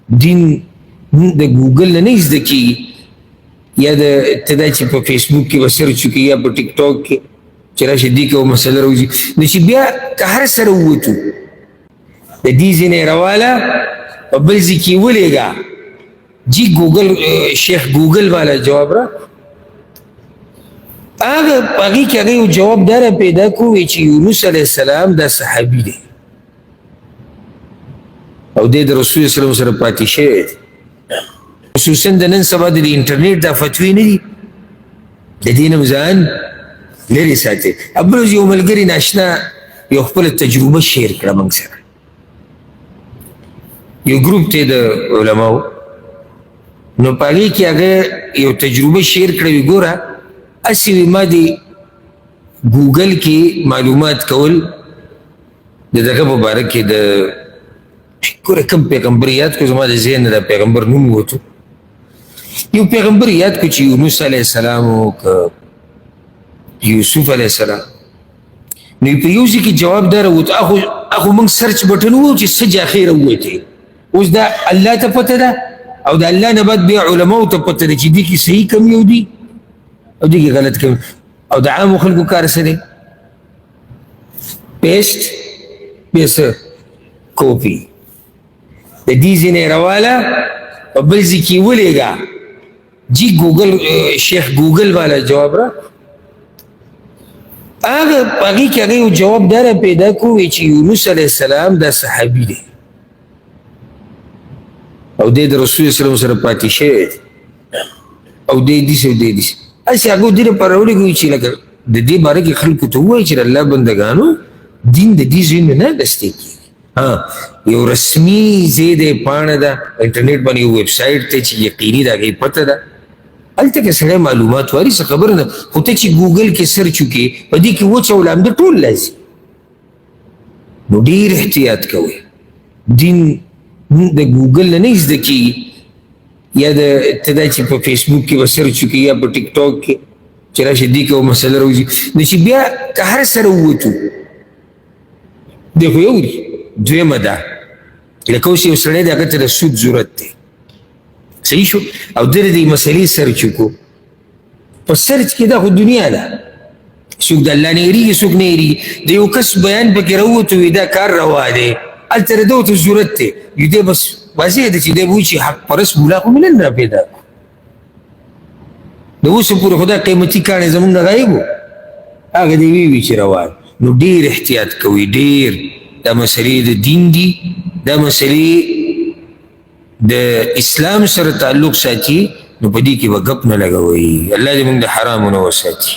دین د ګوګل نه زده کېږي یا د ته دا چې په فیسبوک کې به سرچ وکړي یا په ټیک ټاک کې چې راشي دې کې مسله راوځي نو چې بیا که هر سره ووتو د دې ځینې راواله په بل ځای کې ولېږه جی ګوګل شیخ ګوګل والا جواب را هغه هغې کې هغه یو جواب دا پیدا کړو چې یونس علیه السلام دا صحابي دی او دی د رسول صلی الله سره پاتې شوی دی خصوصا د نن سبا د انټرنیټ دا فتوی نه دي د دې نه ځان لرې ساتي بل ورځ یو ملګري ناشنا یو خپله تجربه شیر کړه موږ سره یو ګروپ ته د علماو نو په هغې کې هغه یو تجربه شیر کړه وي ګوره هسې وي ما د ګوګل کې معلومات کول د دغه په باره کې د ګوره کوم پیغمبر یاد کړو زما د ذهن نه د پیغمبر نوم ووتو یو پیغمبر یاد کړو چې یونس علیه السلام او که یوسف علیه السلام نو په یو ځای کې جواب دا راووت هغه موږ سرچ بټن وو چې څه جاخې راووتې اوس دا الله ته پته ده او د الله نه بعد بیا علماو ته پته ده چې دې کې صحیح کم یو دي او دې کې غلط کم او د عامو خلکو کار څه دی پیسټ بیا څه کوپي د دې ځینې راواله په بل ځای کې ولېږه جی ګوګل شیخ ګوګل والا جواب را هغه هغې کې هغه یو جواب دا پیدا کړو چې یونس علیه السلام دا صحابي دی او دی د رسول صلی الله سره پاتې شوی دی او دی داسې او دی داسې هسې هغه دې لپاره ولېږو چې لکه د دې باره کې خلکو ته ووایي چې د الله بندګانو دین د دې ځایونو نه اخیستی کېږي یو رسمي ځای دی پاڼه ده انټرنیټ باندې یو ویب سایټ دی چې یقیني د هغې پته ده هلته که سړی معلومات واري څه خبره نه خو ته چې ګوګل کې سرچ وکړې په دې کې وچ او لامده ټول راځي نو ډېر احتیاط کوئ دین د ګوګل نه زده کېږي یا د ته دا چې په فیسبوک کې به سرچ وکړي یا په ټیک ټاک کې چې راشي دې کې مسله راوځي نو چې بیا که هر سره ووتو دی خو یو دی دویمه ده لکه اوس یو سړی دی هغه ته د سود ضرورت دی صحیح شو او ده د دې مسلې سرچ وکړو په سرچ کې دا خو دنیا ده څوک د الله نه هېرېږي څوک نه هېرېږي د یو کس بیان پکې راووتو وي دا کار روا دی هلته د ده ورته ضرورت دی دی بس واضح ده چې دی به وایي چې حق پرست ملا خو مې نن را پیدا کړو د اوسه پورې خو دا قیمتي کاڼی زموږ نه غایب و هغه دې وی چې روان نو ډېر احتیاط کوئ ډېر دا مسلې د دین دي دا مسلې د اسلام سره تعلق ساتي نو په دې کې به ګپ نه لګوئ الله دې موږ د حرامو نه وساتي